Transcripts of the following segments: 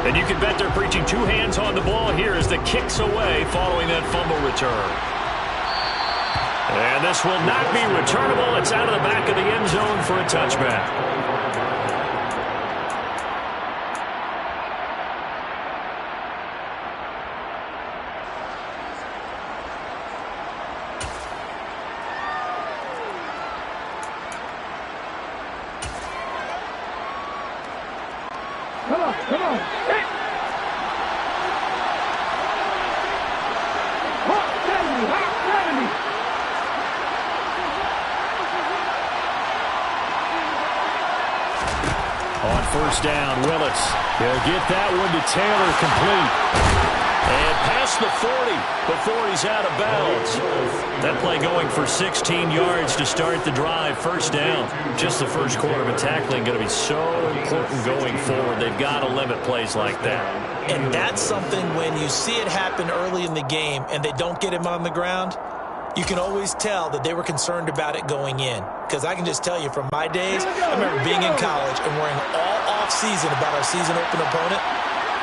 And you can bet they're preaching two hands on the ball here as the kick's away following that fumble return. And this will not be returnable. It's out of the back of the end zone for a touchback. Come on. Hey. On first down, Willis. He'll get that one to Taylor, complete. And past the 40 before he's out of bounds. That play going for 16 yards to start the drive. First down. Just the first quarter, but tackling going to be so important going forward. They've got to limit plays like that. And that's something when you see it happen early in the game and they don't get him on the ground, you can always tell that they were concerned about it going in. Because I can just tell you from my days, I remember being in college and worrying all off-season about our season open opponent,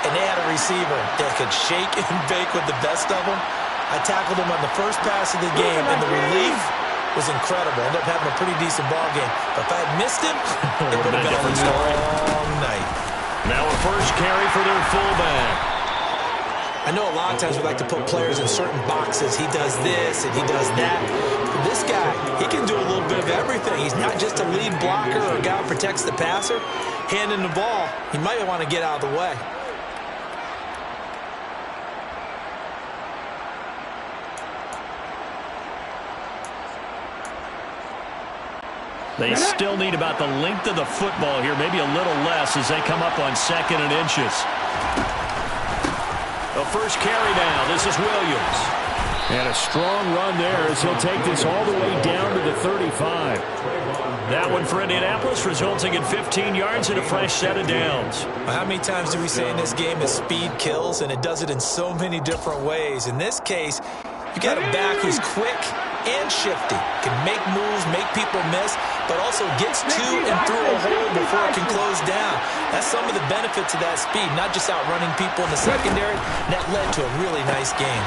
and they had a receiver that could shake and bake with the best of them. I tackled him on the first pass of the game, and the relief was incredible. Ended up having a pretty decent ball game. But if I had missed him, it would have been a long night. Now a first carry for their fullback. I know a lot of times we like to put players in certain boxes. He does this and he does that. But this guy, he can do a little bit of everything. He's not just a lead blocker or a guy who protects the passer. Handing the ball, he might want to get out of the way. They still need about the length of the football here, maybe a little less as they come up on 2nd and inches. The first carry now. This is Williams. And a strong run there as he'll take this all the way down to the 35. That one for Indianapolis, resulting in 15 yards and a fresh set of downs. How many times do we say in this game that speed kills, and it does it in so many different ways? In this case, you got a back who's quick and shifty, can make moves, make people miss, but also gets to and through a hole before it can close down. That's some of the benefits of that speed, not just outrunning people in the secondary. That led to a really nice game.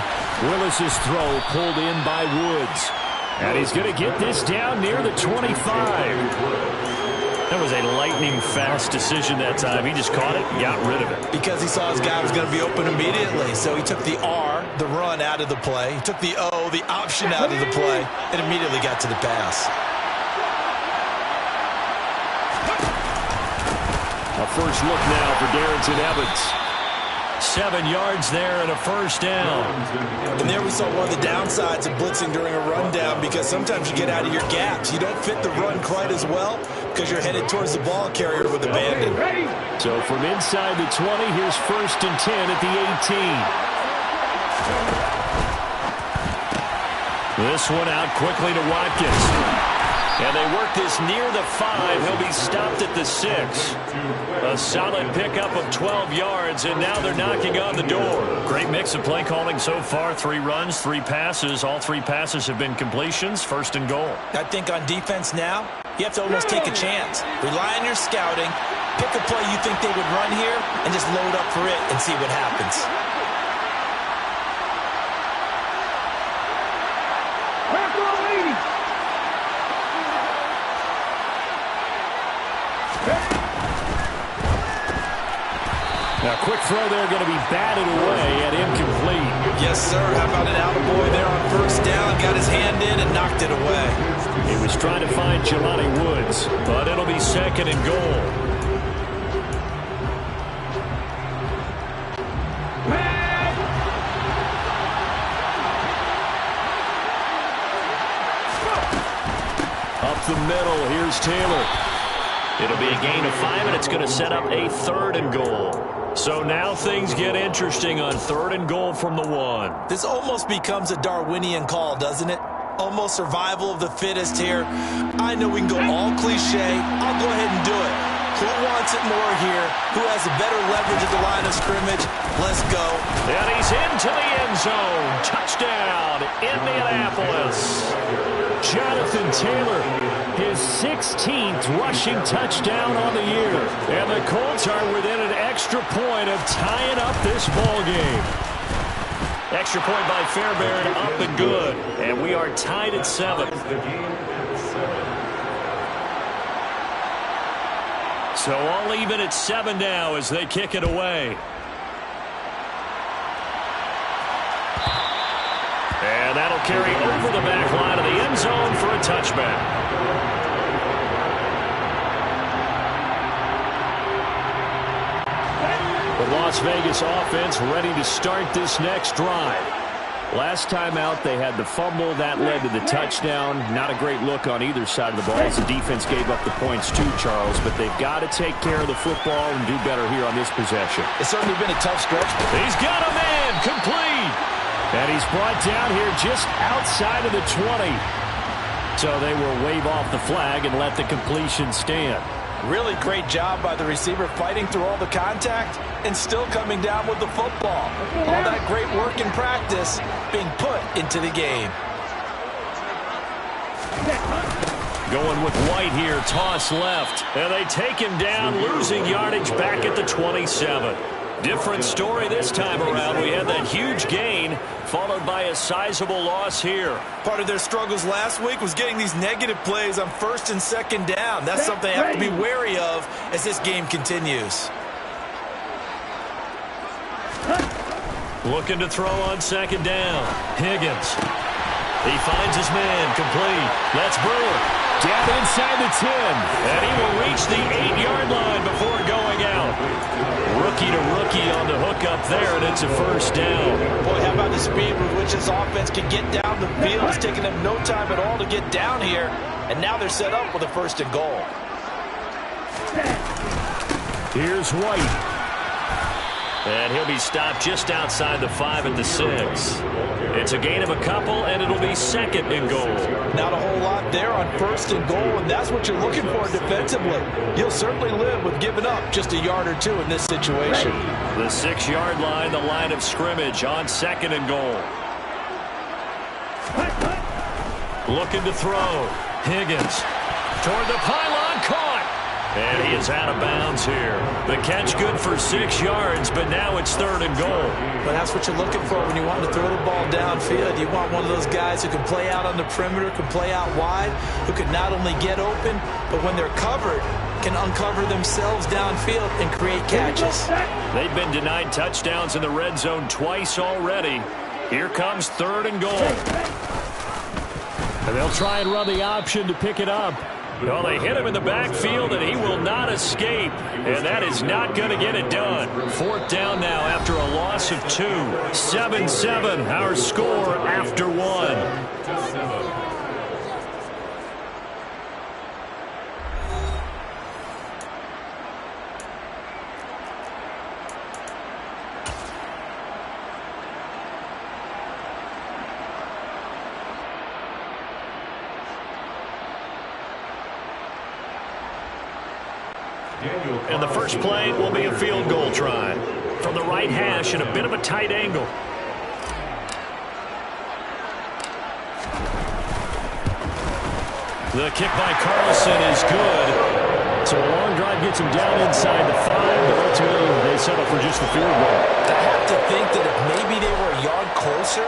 Willis's throw pulled in by Woods. And he's going to get this down near the 25. That was a lightning-fast decision that time. He just caught it and got rid of it. Because he saw his guy was going to be open immediately. So he took the R, the run, out of the play. He took the O, the option, out of the play, and immediately got to the pass. A first look now for Darrington Evans. 7 yards there and a first down. And there we saw one of the downsides of blitzing during a rundown, because sometimes you get out of your gaps. You don't fit the run quite as well because you're headed towards the ball carrier with abandon. So from inside the 20, here's 1st and 10 at the 18. This one out quickly to Watkins. And they work this near the 5. He'll be stopped at the 6. A solid pickup of 12 yards, and now they're knocking on the door. Great mix of play calling so far. 3 runs, 3 passes. All 3 passes have been completions. 1st and goal. I think on defense now, you have to almost take a chance. Rely on your scouting. Pick a play you think they would run here, and just load up for it and see what happens. Now, quick throw there, going to be batted away and incomplete. Yes, sir. How about an attaboy there on first down? Got his hand in and knocked it away. He was trying to find Jelani Woods, but it'll be 2nd and goal. Up the middle, here's Taylor. It'll be a gain of 5, and it's going to set up a 3rd and goal. So now things get interesting on 3rd and goal from the 1. This almost becomes a Darwinian call, doesn't it? Almost survival of the fittest here. I know we can go all cliche. I'll go ahead and do it. Who wants it more here? Who has a better leverage at the line of scrimmage? Let's go. And he's into the end zone. Touchdown, Indianapolis. Jonathan Taylor, his 16th rushing touchdown on the year. And the Colts are within an extra point of tying up this ball game. Extra point by Fairbairn, up and good. And we are tied at 7. So all even at 7 now as they kick it away. And that'll carry over the back line of the end zone for a touchback. The Las Vegas offense ready to start this next drive. Last time out, they had the fumble. That led to the touchdown. Not a great look on either side of the ball as the defense gave up the points too, Charles. But they've got to take care of the football and do better here on this possession. It's certainly been a tough stretch. He's got a man complete. And he's brought down here just outside of the 20. So they will wave off the flag and let the completion stand. Really great job by the receiver fighting through all the contact and still coming down with the football. All that great work in practice being put into the game. Going with White here, toss left. And they take him down, losing yardage back at the 27. Different story this time around. We had that huge gain followed by a sizable loss here. Part of their struggles last week was getting these negative plays on 1st and 2nd down. That's something they have to be wary of as this game continues. Looking to throw on 2nd down. Higgins. He finds his man complete. That's Brewer. Down inside the 10. And he will reach the 8-yard line before going out. Rookie to rookie on the hook up there, and it's a 1st down. Boy, how about the speed with which this offense can get down the field? It's taken them no time at all to get down here, and now they're set up with a 1st and goal. Here's White. And he'll be stopped just outside the 5 at the 6. It's a gain of a couple, and it'll be 2nd and goal. Not a whole lot there on 1st and goal, and that's what you're looking for defensively. You'll certainly live with giving up just a yard or 2 in this situation. The 6-yard line, the line of scrimmage on 2nd and goal. Looking to throw. Higgins toward the pylon, caught. And he is out of bounds here. The catch good for 6 yards, but now it's 3rd and goal. But that's what you're looking for when you want to throw the ball downfield. You want one of those guys who can play out on the perimeter, can play out wide, who can not only get open, but when they're covered, can uncover themselves downfield and create catches. They've been denied touchdowns in the red zone twice already. Here comes 3rd and goal. And they'll try and run the option to pick it up. Well, they hit him in the backfield, and he will not escape. And that is not going to get it done. 4th down now after a loss of 2. 7-7, our score after 1. And the first play will be a field goal try from the right hash in a bit of a tight angle. The kick by Carlson is good. So a long drive gets him down inside the 5, but ultimately they settle for just the field goal. I have to think that if maybe they were a yard closer,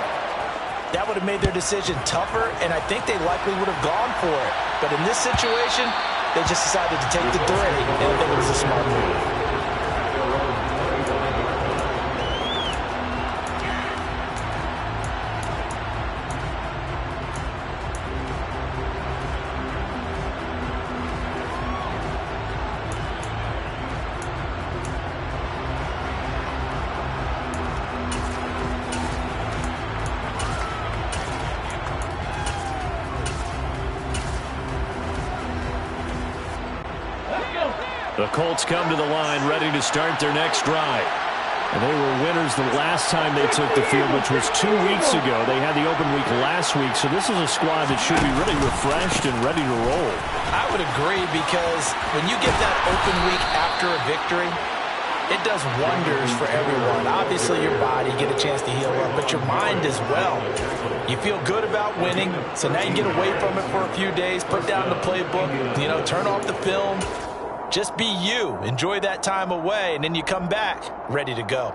that would have made their decision tougher, and I think they likely would have gone for it. But in this situation, they just decided to take the 3, and I think it was a smart move. The Colts come to the line ready to start their next drive. And they were winners the last time they took the field, which was 2 weeks ago. They had the open week last week, so this is a squad that should be really refreshed and ready to roll. I would agree, because when you get that open week after a victory, It does wonders for everyone. Obviously, your body, get a chance to heal up, but your mind as well. You feel good about winning, so now you get away from it for a few days, put down the playbook, turn off the film. Just be you. Enjoy that time away, and then you come back ready to go.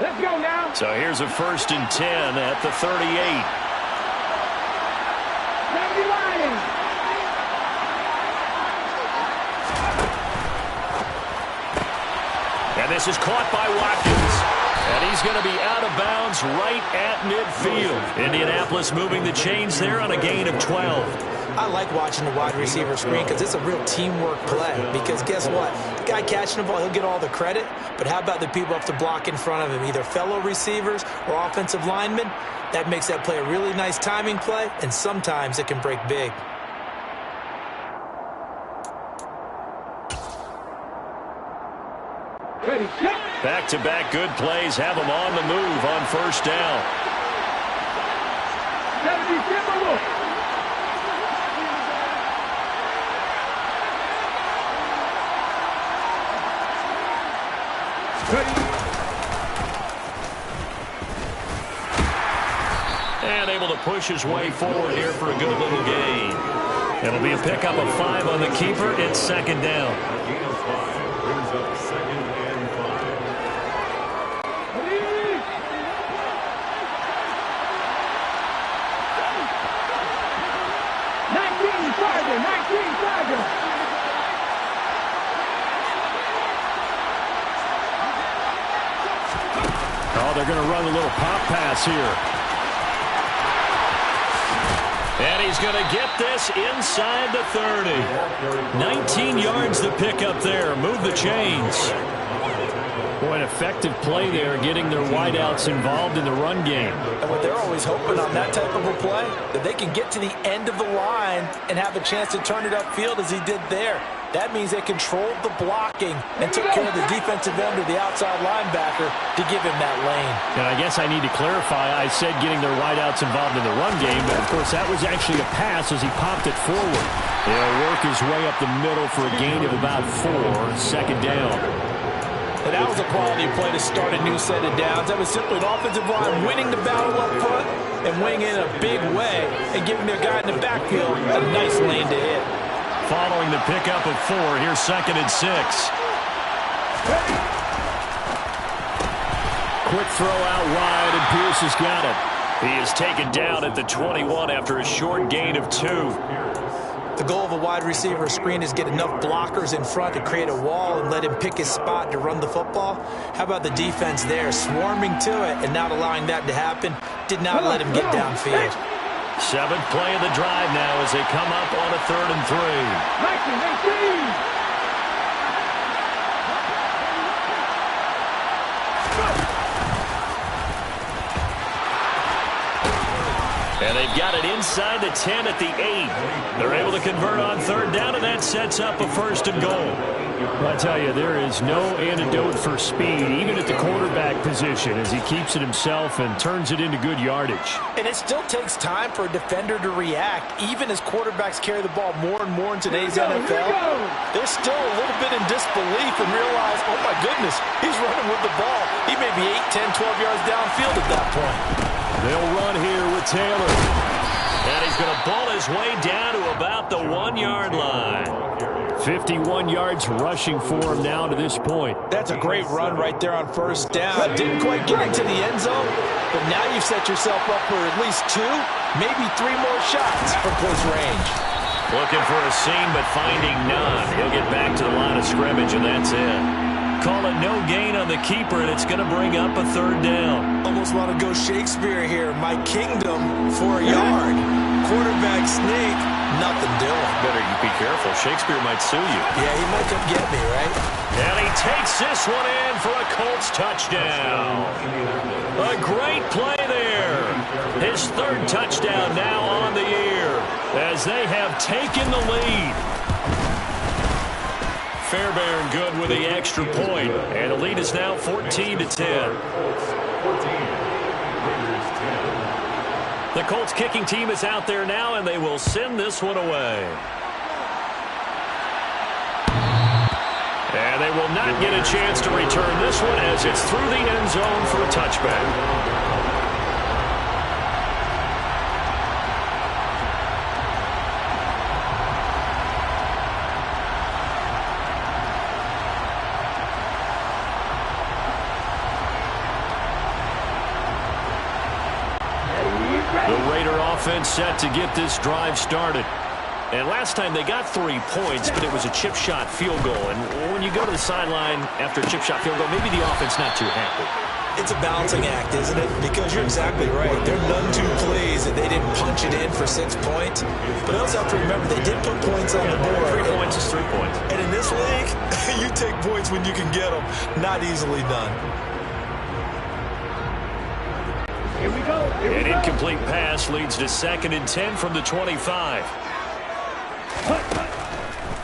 Let's go now. So here's a 1st and 10 at the 38. And this is caught by Watkins. And he's going to be out of bounds right at midfield. Indianapolis moving the chains there on a gain of 12. I like watching the wide receiver screen because it's a real teamwork play. Because guess what? The guy catching the ball, he'll get all the credit. But how about the people up to block in front of him, either fellow receivers or offensive linemen? That makes that play a really nice timing play, and sometimes it can break big. Back-to-back good plays have them on the move on 1st down. And able to push his way forward here for a good little gain. It'll be a pickup of 5 on the keeper. It's 2nd down. Oh, they're going to run a little pop pass here. And he's going to get this inside the 30. 19 yards to pick up there. Move the chains. Boy, an effective play there, getting their wideouts involved in the run game. And what they're always hoping on that type of a play, that they can get to the end of the line and have a chance to turn it upfield as he did there. That means they controlled the blocking and took care of the defensive end or the outside linebacker to give him that lane. And I guess I need to clarify, I said getting their wideouts involved in the run game, but of course that was actually a pass as he popped it forward. He'll work his way up the middle for a gain of about 4, 2nd down. And that was a quality play to start a new set of downs. That was simply an offensive line winning the battle up front and winning in a big way and giving their guy in the backfield a nice lane to hit. Following the pickup of 4, here's 2nd and 6. Quick throw out wide, and Pierce has got it. He is taken down at the 21 after a short gain of 2. The goal of a wide receiver screen is get enough blockers in front to create a wall and let him pick his spot to run the football. How about the defense there, swarming to it and not allowing that to happen? Did not let him get downfield. 7th play of the drive now as they come up on a 3rd and 3. And they've got it inside the 10 at the 8. They're able to convert on 3rd down, and that sets up a 1st and goal. I tell you, there is no antidote for speed, even at the quarterback position, as he keeps it himself and turns it into good yardage. And it still takes time for a defender to react, even as quarterbacks carry the ball more and more in today's NFL. They're still a little bit in disbelief and realize, oh my goodness, he's running with the ball. He may be 8, 10, 12 yards downfield at that point. They'll run here with Taylor. And he's going to ball his way down to about the 1-yard line. 51 yards rushing for him now to this point. That's a great run right there on 1st down. Didn't quite get into the end zone, but now you've set yourself up for at least 2, maybe 3 more shots from close range. Looking for a seam, but finding none. He'll get back to the line of scrimmage, and that's it. Call it no gain on the keeper, and it's going to bring up a 3rd down. Almost want to go Shakespeare here. My kingdom for a yard. Quarterback sneak, nothing doing. Better be careful. Shakespeare might sue you. Yeah, he might come get me, right? And he takes this one in for a Colts touchdown. A great play there. His 3rd touchdown now on the year as they have taken the lead. Fairbairn good with the extra point, and the lead is now 14-10. The Colts kicking team is out there now, and they will send this one away. And they will not get a chance to return this one as it's through the end zone for a touchback. Offense set to get this drive started. And last time they got 3 points, but it was a chip shot field goal. And when you go to the sideline after a chip shot field goal, maybe the offense not too happy. It's a balancing act, isn't it? Because you're exactly right. They're none too pleased that they didn't punch it in for 6 points. But I also have to remember they did put points on the board. 3 points is 3 points. And in this league, you take points when you can get them. Not easily done. Here we go. An incomplete pass leads to 2nd and 10 from the 25.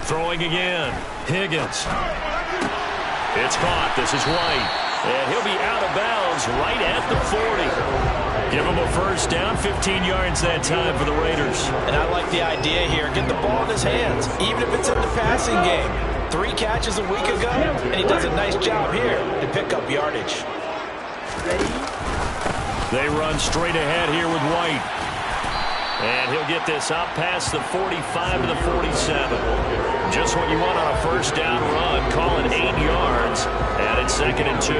Throwing again. Higgins. It's caught. This is White. And he'll be out of bounds right at the 40. Give him a first down, 15 yards that time for the Raiders. And I like the idea here. Get the ball in his hands, even if it's in the passing game. 3 catches a week ago, and he does a nice job here to pick up yardage. They run straight ahead here with White. And he'll get this up past the 45 to the 47. Just what you want on a first down run. Call it 8 yards. And it's 2nd and 2.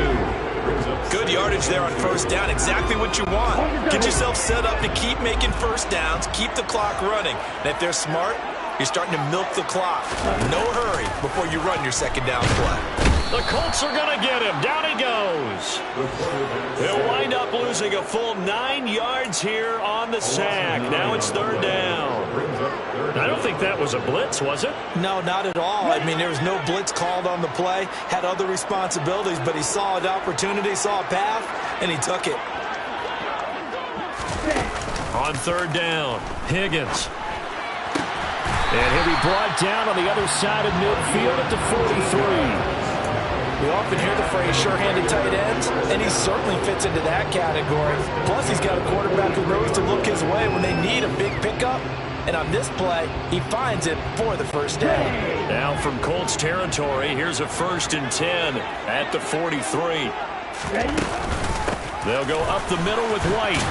Good yardage there on first down. Exactly what you want. Get yourself set up to keep making first downs. Keep the clock running. And if they're smart, you're starting to milk the clock. No hurry before you run your second down play. The Colts are going to get him. Down he goes. He'll wind up losing a full 9 yards here on the sack. Now it's 3rd down. I don't think that was a blitz, was it? No, not at all. I mean, there was no blitz called on the play. Had other responsibilities, but he saw an opportunity, saw a path, and he took it. On 3rd down, Higgins. And he'll be brought down on the other side of midfield at the 43. We often hear the phrase sure-handed tight ends, and he certainly fits into that category. Plus, he's got a quarterback who knows to look his way when they need a big pickup. And on this play, he finds it for the first down. Now from Colts territory, here's a 1st and 10 at the 43. They'll go up the middle with White.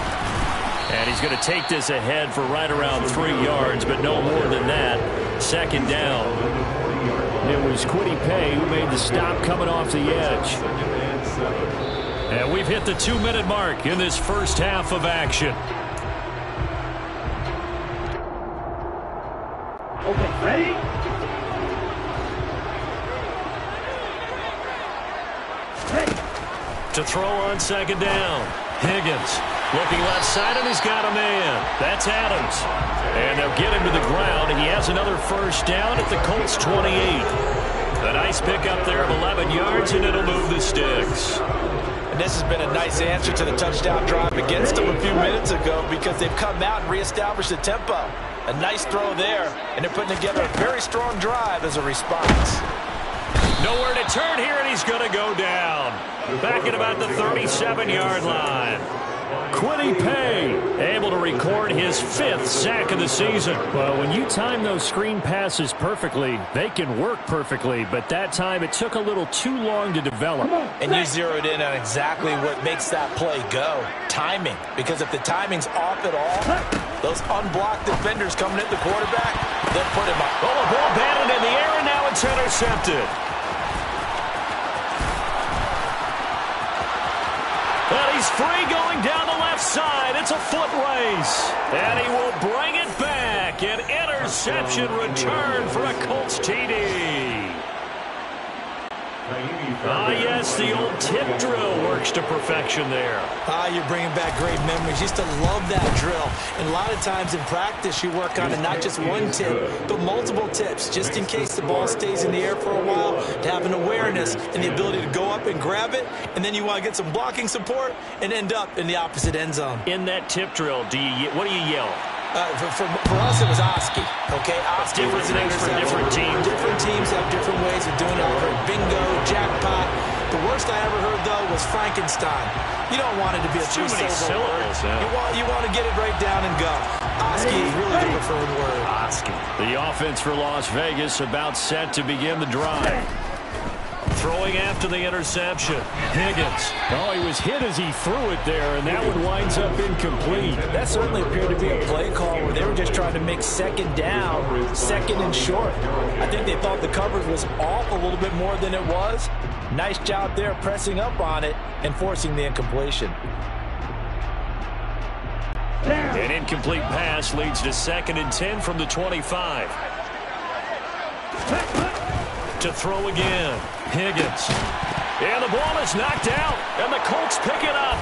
And he's going to take this ahead for right around 3 yards, but no more than that. 2nd down. It was Kwity Paye who made the stop coming off the edge. And we've hit the 2-minute mark in this first half of action. Okay, ready? To throw on 2nd down. Higgins looking left side, and he's got a man. That's Adams. And they'll get him to the ground, and he has another first down at the Colts 28. A nice pickup there of 11 yards, and it'll move the sticks. And this has been a nice answer to the touchdown drive against them a few minutes ago because they've come out and reestablished the tempo. A nice throw there, and they're putting together a very strong drive as a response. Nowhere to turn here, and he's going to go down. Back at about the 37-yard line. Kwity Paye able to record his 5th sack of the season. Well, when you time those screen passes perfectly, they can work perfectly, but that time it took a little too long to develop. And you zeroed in on exactly what makes that play go. Timing. Because if the timing's off at all, those unblocked defenders coming at the quarterback, they'll put him up. Oh, a ball batted in the air, and now it's intercepted. And he's free going down the left side. It's a foot race. And he will bring it back. An interception return for a Colts TD. Ah, yes, the old tip drill works to perfection there. You're bringing back great memories. Used to love that drill. And a lot of times in practice, you work on it, not just one tip, but multiple tips, just in case the ball stays in the air for a while, to have an awareness and the ability to go up and grab it, and then you want to get some blocking support and end up in the opposite end zone. In that tip drill, what do you yell? For us, it was Oski. Okay, Oski was an different things for different teams. Different teams have different ways of doing it. I've heard bingo, jackpot. The worst I ever heard, though, was Frankenstein. You don't want it to be a three-syllable word. You want to get it right down and go. Oski is really the preferred word. Oski. The offense for Las Vegas about set to begin the drive. Throwing after the interception. Higgins. Oh, he was hit as he threw it there, and that one winds up incomplete. That certainly appeared to be a play call where they were just trying to make second down, second and short. I think they thought the coverage was off a little bit more than it was. Nice job there pressing up on it and forcing the incompletion. An incomplete pass leads to 2nd and 10 from the 25. To throw again. Higgins. And the ball is knocked out, and the Colts pick it up.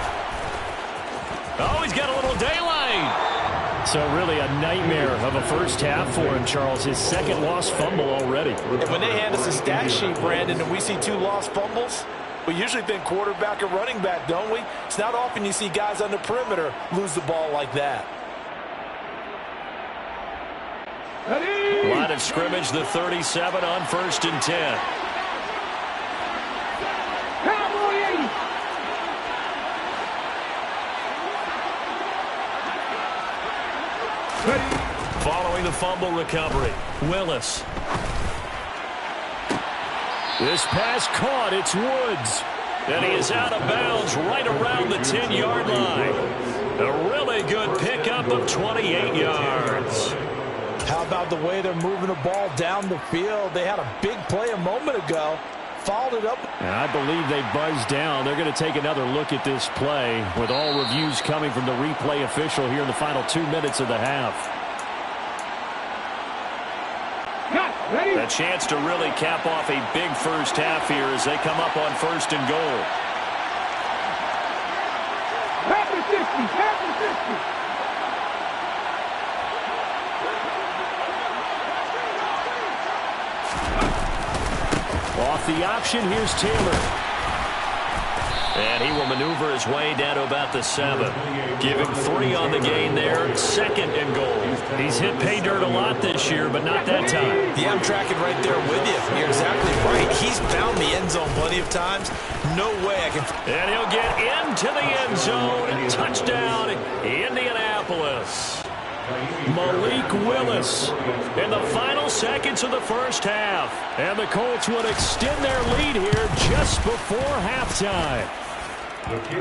Oh, he's got a little daylight. So really a nightmare of a first half for him, Charles. His 2nd lost fumble already. And when they hand us a stat sheet, Brandon, and we see 2 lost fumbles, we usually think quarterback and running back, don't we? It's not often you see guys on the perimeter lose the ball like that. Line of scrimmage, the 37 on 1st and 10. Following the fumble recovery, Willis. This pass caught. It's Woods. And he is out of bounds right around the 10-yard line. A really good pickup of 28 yards. How about the way they're moving the ball down the field? They had a big play a moment ago. Followed it up. And I believe they buzzed down. They're going to take another look at this play with all reviews coming from the replay official here in the final 2 minutes of the half. A chance to really cap off a big first half here as they come up on 1st and goal. Half the 50, half the 50. Off the option, here's Taylor. And he will maneuver his way down to about the 7. Give him 3 on the gain there. 2nd and goal. He's hit pay dirt a lot this year, but not that time. Yeah, I'm tracking right there with you. You're exactly right. He's found the end zone plenty of times. No way I can. And he'll get into the end zone. Touchdown, Indianapolis. Malik Willis in the final seconds of the first half. And the Colts would extend their lead here just before halftime.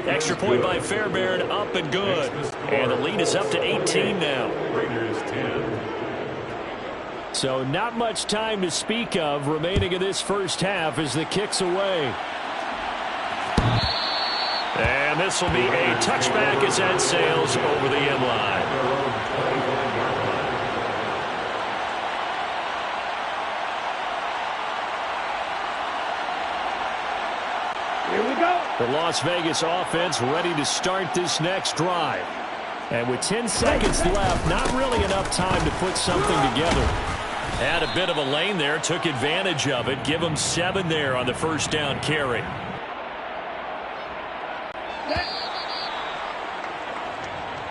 Extra point by Fairbairn, up and good. And the lead is up to 18 now. So not much time to speak of remaining in this first half as the kick's away. And this will be a touchback as that sails over the end line. The Las Vegas offense ready to start this next drive. And with 10 seconds left, not really enough time to put something together. Had a bit of a lane there, took advantage of it. Give them 7 there on the first down carry.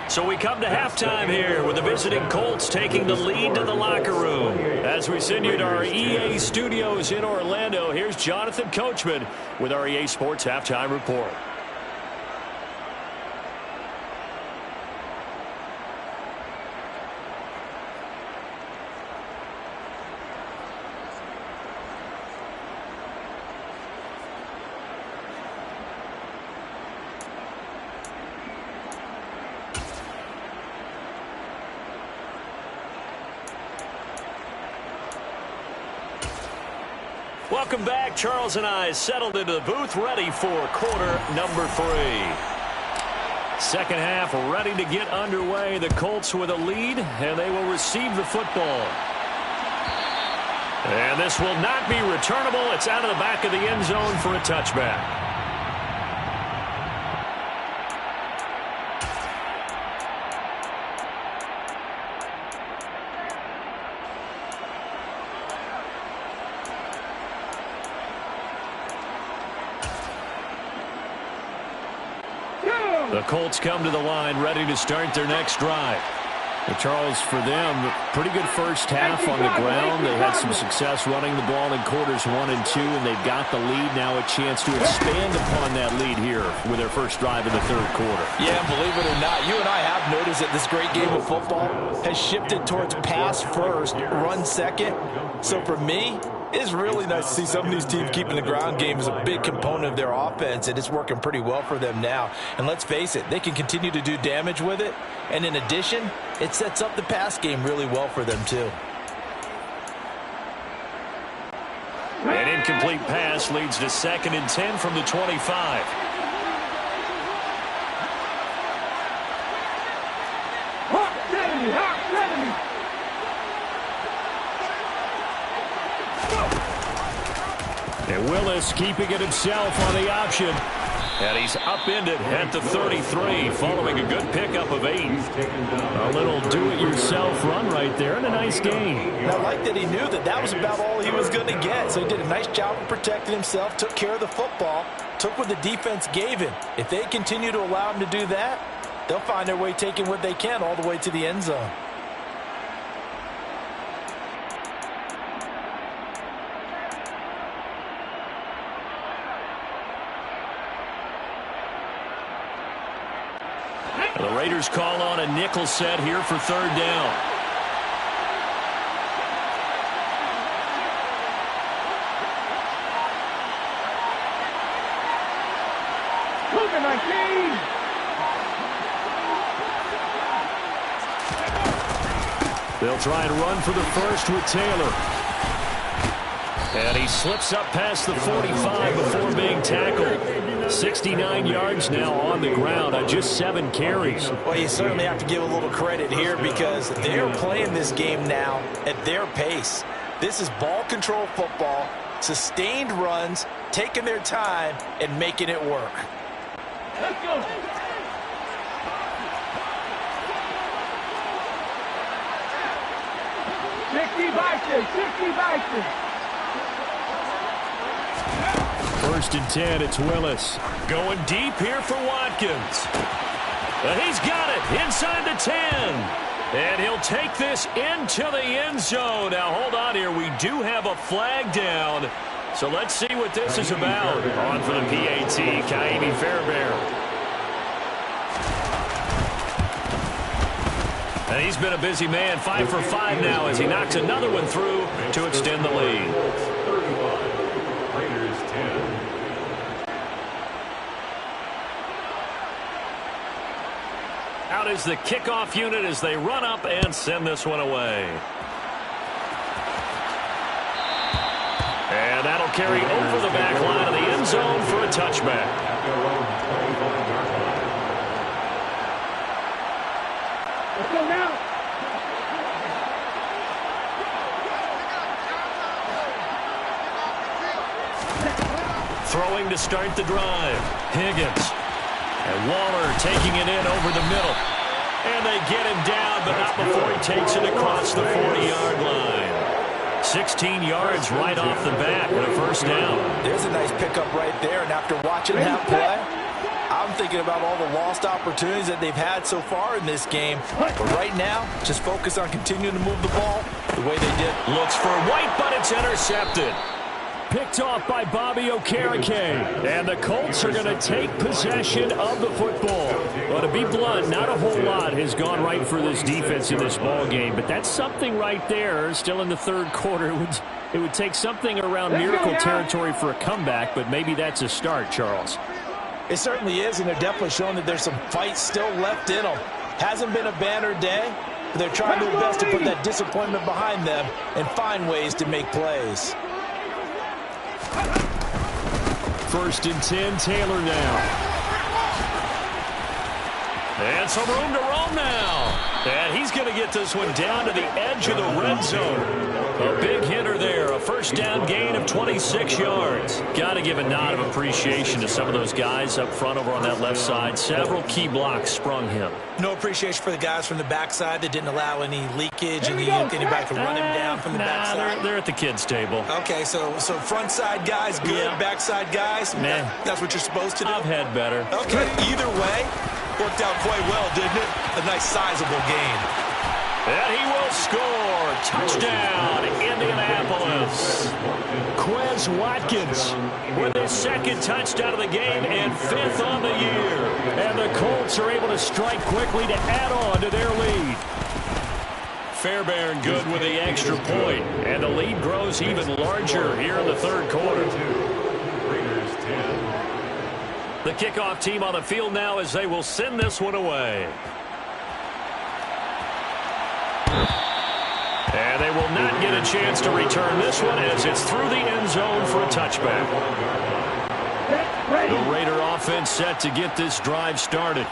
So we come to halftime here with the visiting Colts taking the lead to the locker room. As we send you to our EA studios in Orlando, here's Jonathan Coachman with our EA Sports Halftime Report. Welcome back. Charles and I settled into the booth, ready for quarter number 3. Second half ready to get underway. The Colts with a lead, and they will receive the football. And this will not be returnable. It's out of the back of the end zone for a touchback. The Colts come to the line ready to start their next drive. Well, Charles, for them, pretty good first half on the ground. They had some success running the ball in quarters 1 and 2, and they've got the lead. Now a chance to expand upon that lead here with their first drive in the third quarter. Yeah, believe it or not, you and I have noticed that this great game of football has shifted towards pass first, run second. So for me, it's really nice to see some of these teams keeping the ground game as a big component of their offense, and it's working pretty well for them now. And let's face it, they can continue to do damage with it. And in addition, it sets up the pass game really well for them too. An incomplete pass leads to 2nd and 10 from the 25. And Willis keeping it himself on the option. And he's upended at the 33 following a good pickup of 8. A little do-it-yourself run right there and a nice gain. And I like that he knew that that was about all he was going to get. So he did a nice job of protecting himself, took care of the football, took what the defense gave him. If they continue to allow him to do that, they'll find their way taking what they can all the way to the end zone. The Raiders call on a nickel set here for 3rd down. They'll try and run for the first with Taylor. And he slips up past the 45 before being tackled. 69 yards now on the ground on just 7 carries. Well, you certainly have to give a little credit here because they're playing this game now at their pace. This is ball control football, sustained runs, taking their time, and making it work. Let's go. First and 10, it's Willis. Going deep here for Watkins. He's got it inside the 10. And he'll take this into the end zone. Now, hold on here. We do have a flag down. So let's see what this is about. On for the PAT, Kaimi Fairbairn. And he's been a busy man, 5 for 5 now as he knocks another one through to extend the lead. Raiders 10. Out is the kickoff unit as they run up and send this one away. And that'll carry over the back line of the end zone for a touchback. Let's go now. Throwing to start the drive. Higgins. And Waller taking it in over the middle. And they get him down, but not before he takes it across the 40-yard line. 16 yards right off the bat with a first down. There's a nice pickup right there, and after watching that play, I'm thinking about all the lost opportunities that they've had so far in this game. But right now, just focus on continuing to move the ball the way they did. Looks for White, but it's intercepted. Picked off by Bobby Okereke. And the Colts are going to take possession of the football. Well, to be blunt, not a whole lot has gone right for this defense in this ball game. But that's something right there. Still in the third quarter. It would take something around miracle territory for a comeback, but maybe that's a start, Charles. It certainly is, and they're definitely showing that there's some fight still left in them. Hasn't been a banner day, but they're trying their best to put that disappointment behind them and find ways to make plays. First and 10, Taylor now. And some room to roam now. And he's going to get this one down to the edge of the red zone. A big hitter there. A first down gain of 26 yards. Got to give a nod of appreciation to some of those guys up front over on that left side. Several key blocks sprung him. No appreciation for the guys from the backside that didn't allow any leakage and anybody could run him down from the backside. They're at the kids' table. Okay, so front side guys good, yeah. Backside guys, that's what you're supposed to do? I've had better. Okay, either way, worked out quite well, didn't it? A nice sizable gain. And he will score. Touchdown, Indianapolis. Quez Watkins with his second touchdown of the game and 5th on the year. And the Colts are able to strike quickly to add on to their lead. Fairbairn good with the extra point. And the lead grows even larger here in the third quarter. The kickoff team on the field now as they will send this one away. And they will not get a chance to return this one as it's through the end zone for a touchback. The Raider offense set to get this drive started.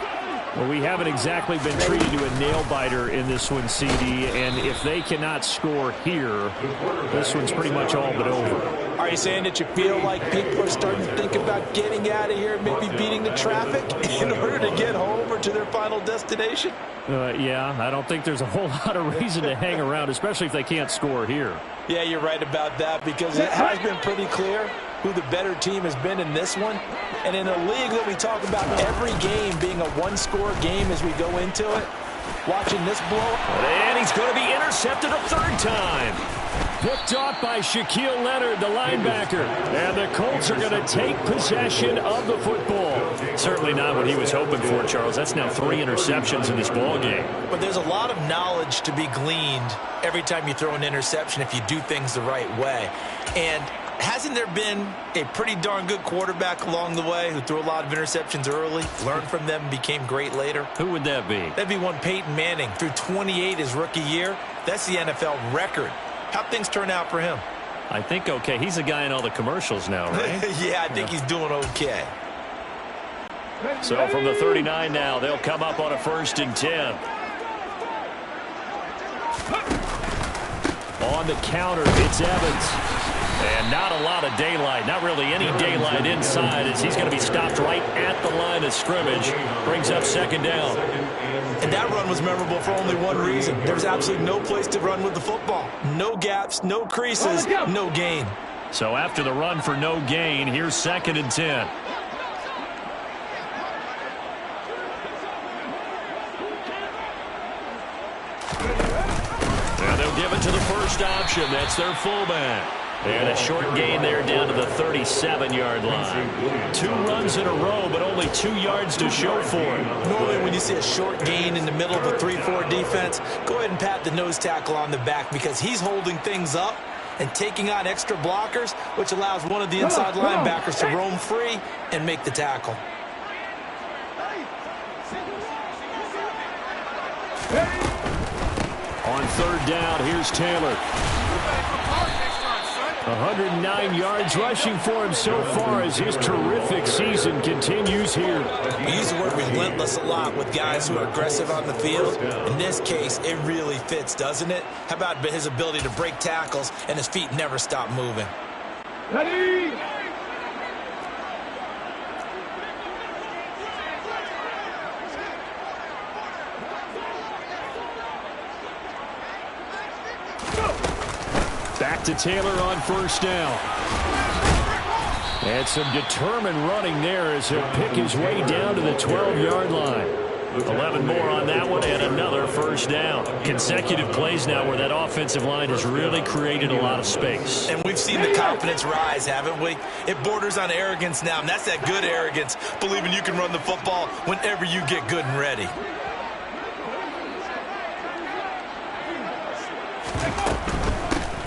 Well, we haven't exactly been treated to a nail-biter in this one, CD, and if they cannot score here, this one's pretty much all but over. Are you saying that you feel like people are starting to think about getting out of here, maybe beating the traffic in order to get home or to their final destination? Yeah, I don't think there's a whole lot of reason to hang around, especially if they can't score here. Yeah, you're right about that because it has been pretty clear who the better team has been in this one. And in a league that we talk about every game being a one-score game as we go into it, watching this blow. And he's going to be intercepted a third time. Picked off by Shaquille Leonard, the linebacker. And the Colts are going to take possession of the football. Certainly not what he was hoping for, Charles. That's now 3 interceptions in this ball game. But there's a lot of knowledge to be gleaned every time you throw an interception if you do things the right way. And hasn't there been a pretty darn good quarterback along the way who threw a lot of interceptions early, learned from them, and became great later? Who would that be? That'd be one Peyton Manning. Threw 28 his rookie year. That's the NFL record. How'd things turn out for him? I think okay. He's a guy in all the commercials now, right? Yeah, I think he's doing okay. So from the 39 now, they'll come up on a 1st and 10. On the counter, it's Evans. And not a lot of daylight, not really any daylight inside as he's going to be stopped right at the line of scrimmage. Brings up 2nd down. And that run was memorable for only one reason. There was absolutely no place to run with the football. No gaps, no creases, no gain. So after the run for no gain, here's 2nd and 10. And they'll give it to the first option. That's their fullback. And a short gain there down to the 37-yard line. 2 runs in a row, but only 2 yards to show for it. Normally when you see a short gain in the middle of a 3-4 defense, go ahead and pat the nose tackle on the back because he's holding things up and taking on extra blockers, which allows one of the inside linebackers to roam free and make the tackle. On 3rd down, here's Taylor. 109 yards rushing for him so far as his terrific season continues here. We use the word relentless a lot with guys who are aggressive on the field. In this case, it really fits, doesn't it? How about his ability to break tackles and his feet never stop moving? Ready? Back to Taylor on 1st down. And some determined running there as he'll pick his way down to the 12-yard line. 11 more on that one and another 1st down. Consecutive plays now where that offensive line has really created a lot of space. And we've seen the confidence rise, haven't we? It borders on arrogance now, and that's that good arrogance, believing you can run the football whenever you get good and ready.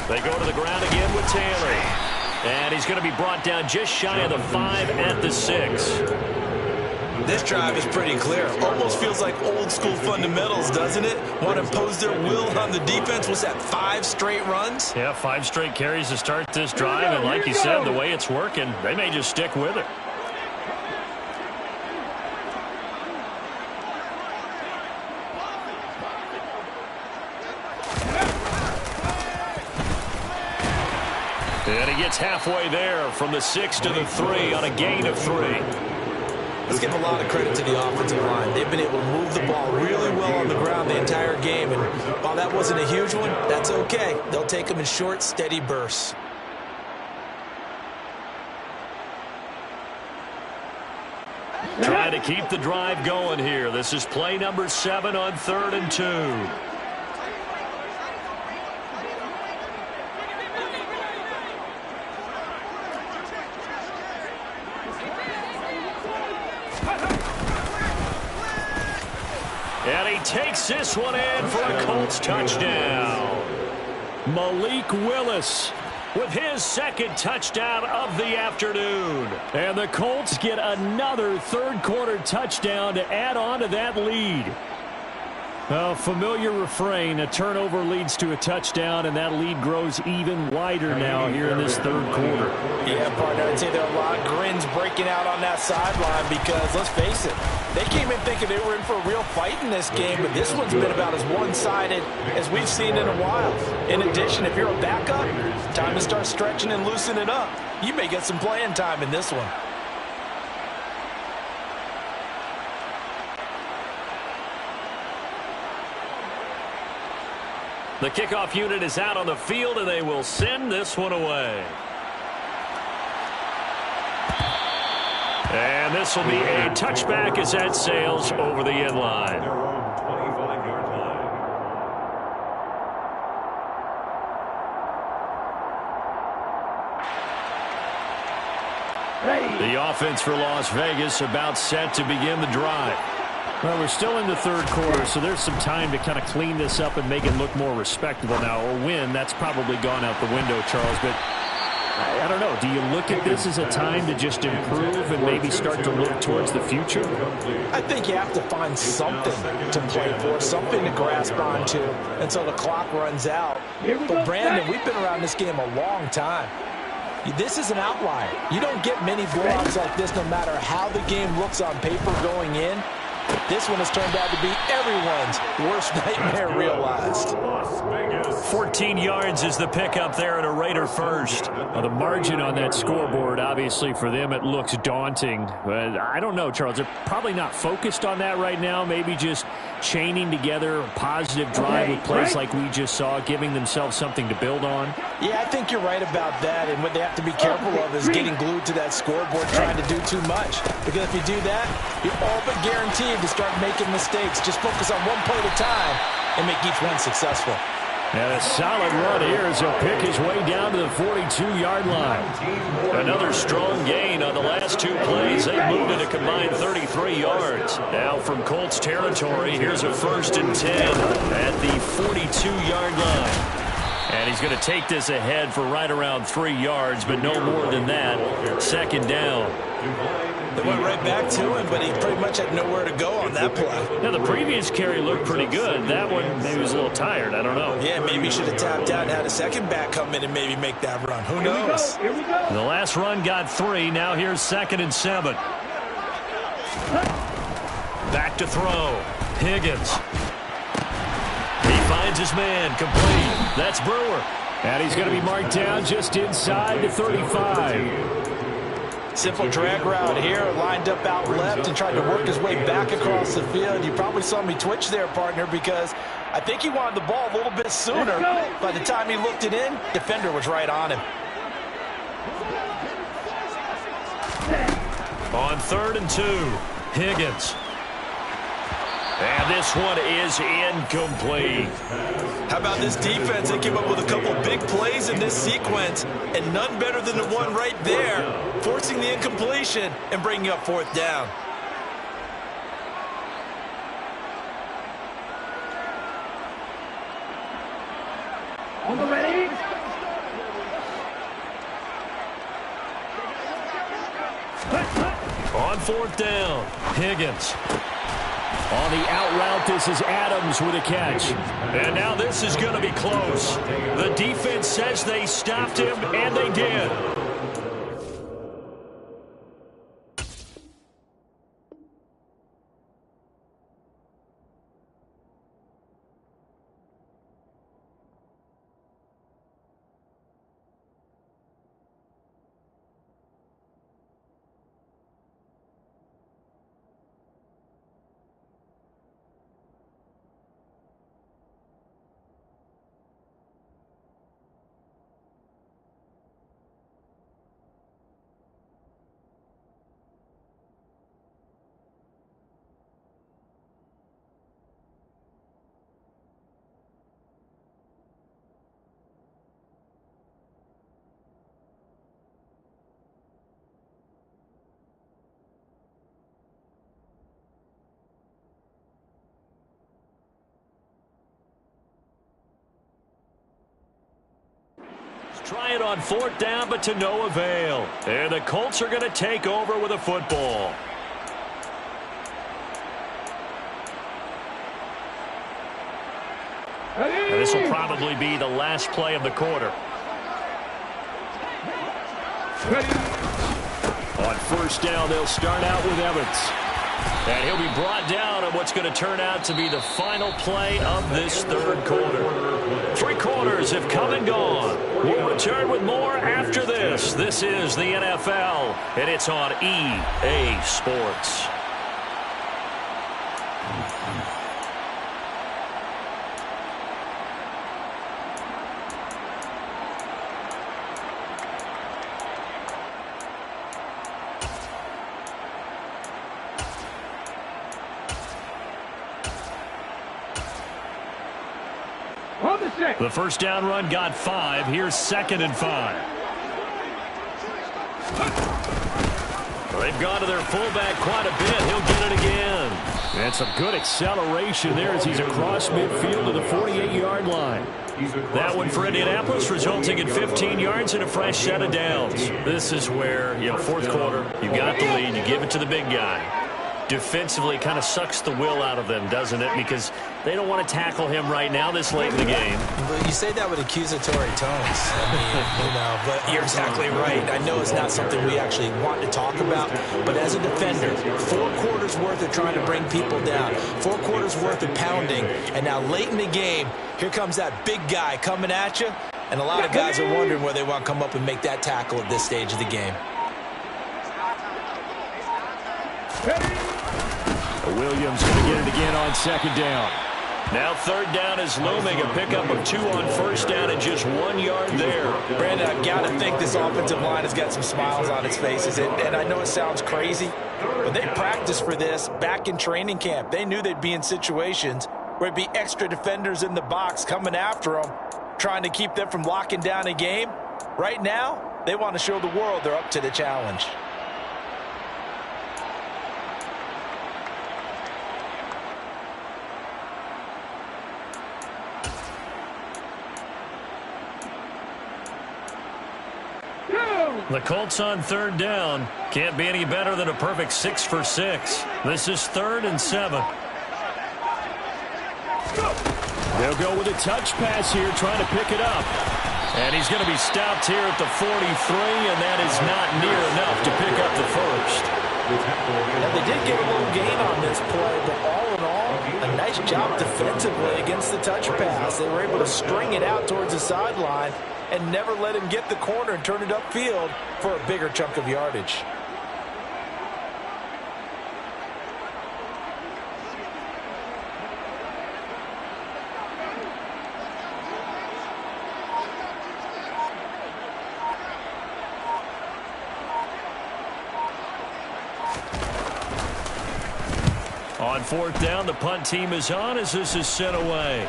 They go to the ground again with Taylor. And he's going to be brought down just shy of the 5 at the 6. This drive is pretty clear. Almost feels like old school fundamentals, doesn't it? Want to impose their will on the defense. What's that, 5 straight runs? Yeah, 5 straight carries to start this drive. And like you said, the way it's working, they may just stick with it. And he gets halfway there from the 6 to the 3 on a gain of 3. Let's give a lot of credit to the offensive line. They've been able to move the ball really well on the ground the entire game. And while that wasn't a huge one, that's okay. They'll take them in short, steady bursts. Trying to keep the drive going here. This is play number 7 on 3rd and 2. And he takes this one in for a Colts touchdown. Malik Willis with his second touchdown of the afternoon. And the Colts get another third-quarter touchdown to add on to that lead. A familiar refrain, a turnover leads to a touchdown, and that lead grows even wider now here in this third quarter. Yeah, partner, I'd say there are a lot of grins breaking out on that sideline because, let's face it, they came in thinking they were in for a real fight in this game, but this one's been about as one-sided as we've seen in a while. In addition, if you're a backup, time to start stretching and loosening up. You may get some playing time in this one. The kickoff unit is out on the field, and they will send this one away. And this will be a touchback as that sails over the end line. The offense for Las Vegas about set to begin the drive. Well, we're still in the third quarter, so there's some time to kind of clean this up and make it look more respectable now. A win, that's probably gone out the window, Charles, but I don't know. Do you look at this as a time to just improve and maybe start to look towards the future? I think you have to find something to play for, something to grasp onto until the clock runs out. But, Brandon, we've been around this game a long time. This is an outlier. You don't get many blowouts like this no matter how the game looks on paper going in. This one has turned out to be everyone's worst nightmare realized. 14 yards is the pickup there, and a Raider first. Well, the margin on that scoreboard, obviously, for them, it looks daunting. But I don't know, Charles. They're probably not focused on that right now. Maybe just chaining together a positive drive with plays like we just saw, giving themselves something to build on. Yeah, I think you're right about that. And what they have to be careful of is getting glued to that scoreboard, trying to do too much. Because if you do that, you're all but guaranteed to start making mistakes. Just focus on one play at a time and make each one successful. And a solid run here as he'll pick his way down to the 42-yard line. Another strong gain on the last two plays. They moved it a combined 33 yards. Now from Colts territory, here's a 1st and 10 at the 42-yard line. And he's going to take this ahead for right around 3 yards, but no more than that. 2nd down. They went right back to him, but he pretty much had nowhere to go on that play. Now, the previous carry looked pretty good. That one, maybe he was a little tired. I don't know. Yeah, maybe he should have tapped out and had a second back come in and maybe make that run. Who knows? Here we go. The last run got 3. Now here's 2nd and 7. Back to throw. Higgins. He finds his man. Complete. That's Brewer. And he's going to be marked down just inside the 35. Simple drag route here, lined up out left and tried to work his way back across the field. You probably saw me twitch there, partner, because I think he wanted the ball a little bit sooner. By the time he looked it in, defender was right on him. On 3rd and 2, Higgins. And this one is incomplete. How about this defense? They came up with a couple big plays in this sequence, and none better than the one right there, forcing the incompletion and bringing up 4th down. On the ready. On 4th down, Higgins. On the out route, this is Adams with a catch. And now this is going to be close. The defense says they stopped him, and they did. Try it on 4th down, but to no avail. And the Colts are going to take over with a football. And this will probably be the last play of the quarter. On 1st down, they'll start out with Evans. And he'll be brought down on what's going to turn out to be the final play of this 3rd quarter. 3 quarters have come and gone. We'll return with more after this. This is the NFL, and it's on EA Sports. The 1st down run got 5. Here's 2nd and 5. They've gone to their fullback quite a bit. He'll get it again. And some good acceleration there as he's across midfield to the 48-yard line. That one for Indianapolis, resulting in 15 yards and a fresh set of downs. This is where, 4th quarter, you got the lead, you give it to the big guy. Defensively kind of sucks the will out of them, doesn't it? Because they don't want to tackle him right now this late in the game. But you say that with accusatory tones. But you're exactly right. I know it's not something we actually want to talk about, but as a defender, 4 quarters worth of trying to bring people down, 4 quarters worth of pounding, and now late in the game, here comes that big guy coming at you, and a lot of guys are wondering where they want to come up and make that tackle at this stage of the game. Williams going to get it again on 2nd down. Now 3rd down is looming. A pickup of 2 on 1st down and just 1 yard there. Brandon, I've got to think this offensive line has got some smiles on its faces. And I know it sounds crazy, but they practiced for this back in training camp. They knew they'd be in situations where it'd be extra defenders in the box coming after them, trying to keep them from locking down a game. Right now, they want to show the world they're up to the challenge. The Colts on 3rd down. Can't be any better than a perfect 6 for 6. This is 3rd and 7. They'll go with a touch pass here, trying to pick it up. And he's going to be stopped here at the 43, and that is not near enough to pick up the 1st. Now, they did get a little gain on this play, but all in all, a nice job defensively against the touch pass. They were able to string it out towards the sideline and never let him get the corner and turn it upfield for a bigger chunk of yardage. On 4th down, the punt team is on as this is sent away.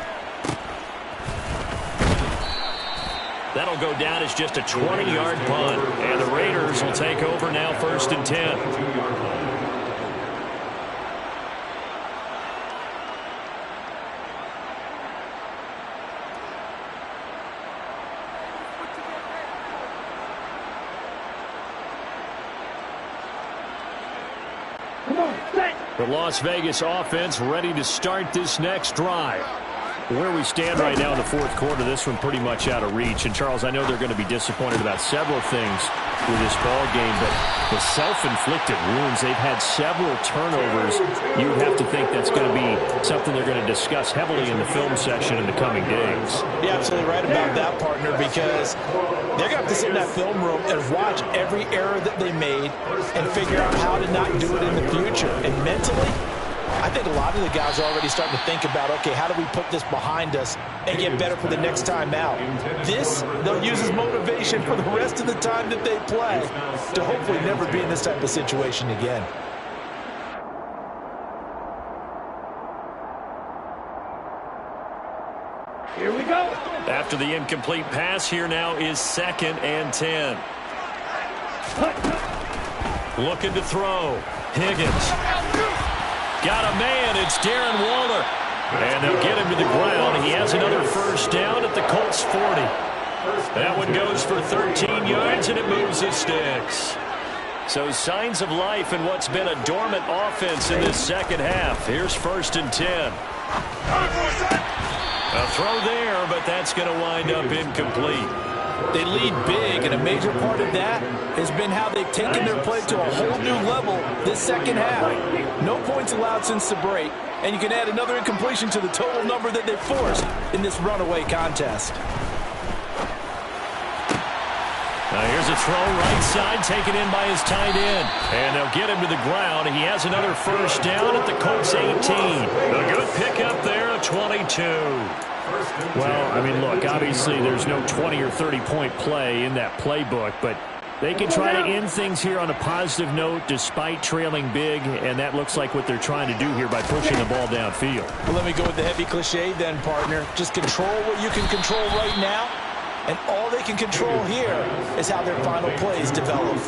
That'll go down as just a 20-yard punt. And the Raiders will take over now 1st and 10. The Las Vegas offense ready to start this next drive. Where we stand right now in the 4th quarter, this one pretty much out of reach. And, Charles, I know they're going to be disappointed about several things with this ball game, but the self-inflicted wounds, they've had several turnovers. You would have to think that's going to be something they're going to discuss heavily in the film section in the coming days. You're absolutely right about that, partner, because they're going to have to sit in that film room and watch every error that they made and figure out how to not do it in the future. And mentally, I think a lot of the guys are already starting to think about, okay, how do we put this behind us and get better for the next time out? This, they'll use as motivation for the rest of the time that they play to hopefully never be in this type of situation again. Here we go. After the incomplete pass, here now is 2nd and 10. Looking to throw. Higgins. Got a man. It's Darren Waller. And they'll get him to the ground. He has another 1st down at the Colts 40. That one goes for 13 yards, and it moves the sticks. So signs of life in what's been a dormant offense in this second half. Here's 1st and 10. A throw there, but that's going to wind up incomplete. They lead big, and a major part of that has been how they've taken their play to a whole new level this second half. No points allowed since the break, and you can add another incompletion to the total number that they've forced in this runaway contest. Now here's a throw right side taken in by his tight end. And they'll get him to the ground. He has another 1st down at the Colts 18. A good pickup there, a 22. Well, I mean, look, obviously there's no 20 or 30-point play in that playbook, but they can try to end things here on a positive note despite trailing big, and that looks like what they're trying to do here by pushing the ball downfield. Well, let me go with the heavy cliche then, partner. Just control what you can control right now. And all they can control here is how their final plays develop.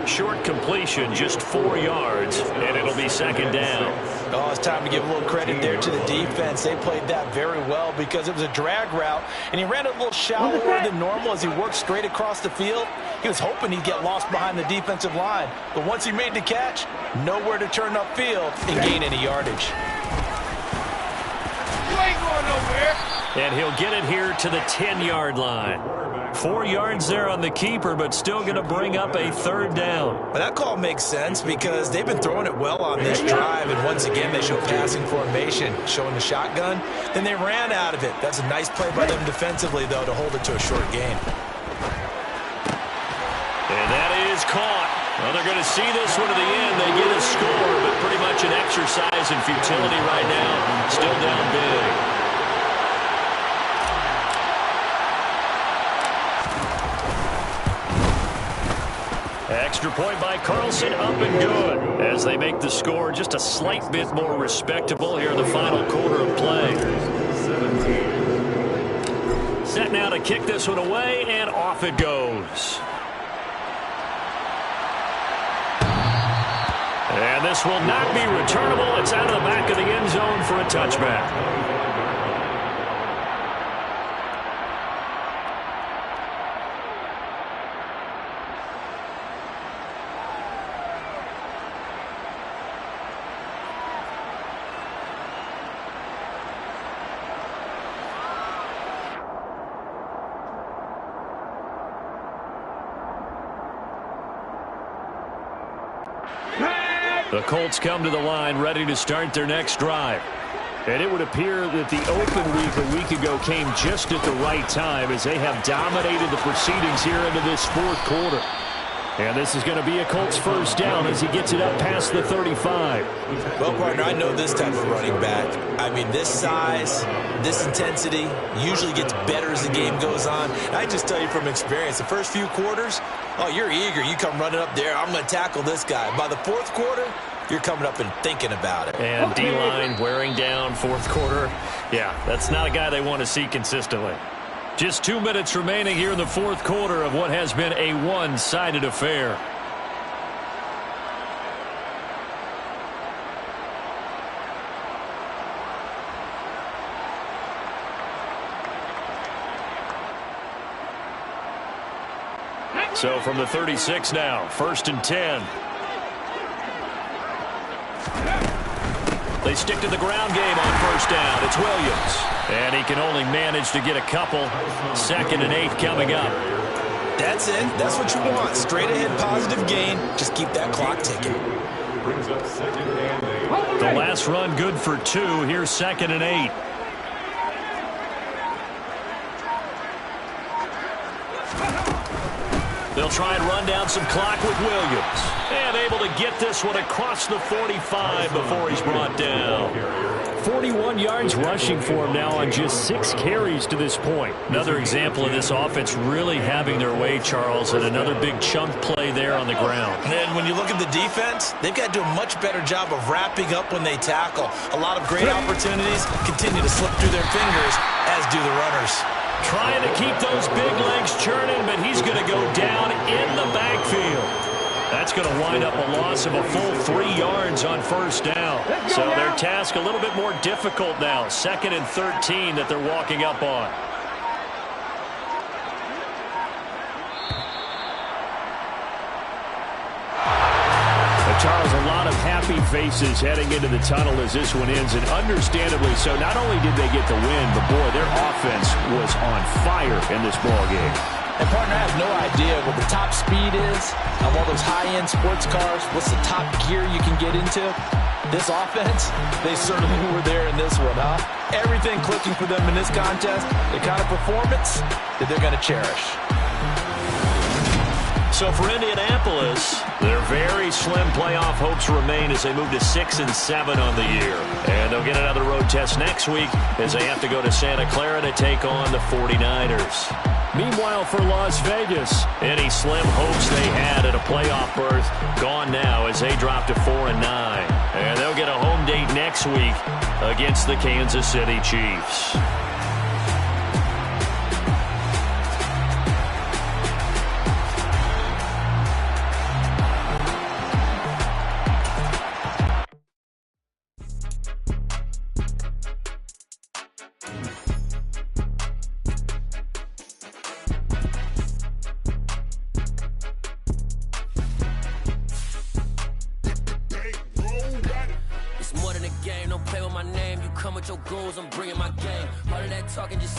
Short completion, just 4 yards, and it'll be 2nd down. Oh, it's time to give a little credit there to the defense. They played that very well because it was a drag route, and he ran a little shallower than normal as he worked straight across the field. He was hoping he'd get lost behind the defensive line, but once he made the catch, nowhere to turn upfield and gain any yardage. You ain't going nowhere. And he'll get it here to the 10-yard line. 4 yards there on the keeper, but still going to bring up a 3rd down. But that call makes sense because they've been throwing it well on this drive, and once again they show passing formation, showing the shotgun. Then they ran out of it. That's a nice play by them defensively, though, to hold it to a short gain. And that is caught. Well, they're going to see this one to the end. They get a score, but pretty much an exercise in futility right now. Still down big. Extra point by Carlson, up and good. As they make the score just a slight bit more respectable here in the final quarter of play. Set now to kick this one away, and off it goes. And this will not be returnable. It's out of the back of the end zone for a touchback. The Colts come to the line ready to start their next drive. And it would appear that the open week a week ago came just at the right time as they have dominated the proceedings here into this 4th quarter. And this is going to be a Colts 1st down as he gets it up past the 35. Well, partner, I know this type of running back. I mean, this size, this intensity usually gets better as the game goes on. And I just tell you from experience, the first few quarters, oh, you're eager. You come running up there, I'm going to tackle this guy. By the 4th quarter, you're coming up and thinking about it. And D-line wearing down 4th quarter. Yeah, that's not a guy they want to see consistently. Just 2 minutes remaining here in the 4th quarter of what has been a one-sided affair. So from the 36 now, 1st and 10. They stick to the ground game on 1st down. It's Williams. And he can only manage to get a couple. 2nd and 8 coming up. That's it. That's what you want. Straight ahead positive gain. Just keep that clock ticking. The last run good for 2. Here's 2nd and 8. They'll try and run down some clock with Williams. And able to get this one across the 45 before he's brought down. 41 yards rushing for him now on just 6 carries to this point. Another example of this offense really having their way, Charles, and another big chunk play there on the ground. And when you look at the defense, they've got to do a much better job of wrapping up when they tackle. A lot of great opportunities continue to slip through their fingers, as do the runners. Trying to keep those big legs churning, but he's going to go down in the backfield. That's going to wind up a loss of a full 3 yards on 1st down. So their task a little bit more difficult now. 2nd and 13 that they're walking up on. Charles, a lot of happy faces heading into the tunnel as this one ends, and understandably so. Not only did they get the win, but, boy, their offense was on fire in this ball game. And, partner, I have no idea what the top speed is on one of those high-end sports cars. What's the top gear you can get into? This offense, they certainly were there in this one, huh? Everything clicking for them in this contest, the kind of performance that they're going to cherish. So for Indianapolis, their very slim playoff hopes remain as they move to 6-7 on the year. And they'll get another road test next week as they have to go to Santa Clara to take on the 49ers. Meanwhile, for Las Vegas, any slim hopes they had at a playoff berth gone now as they drop to 4-9. And they'll get a home date next week against the Kansas City Chiefs. Game, don't play with my name. You come with your goons, I'm bringing my game. All of that talking just sound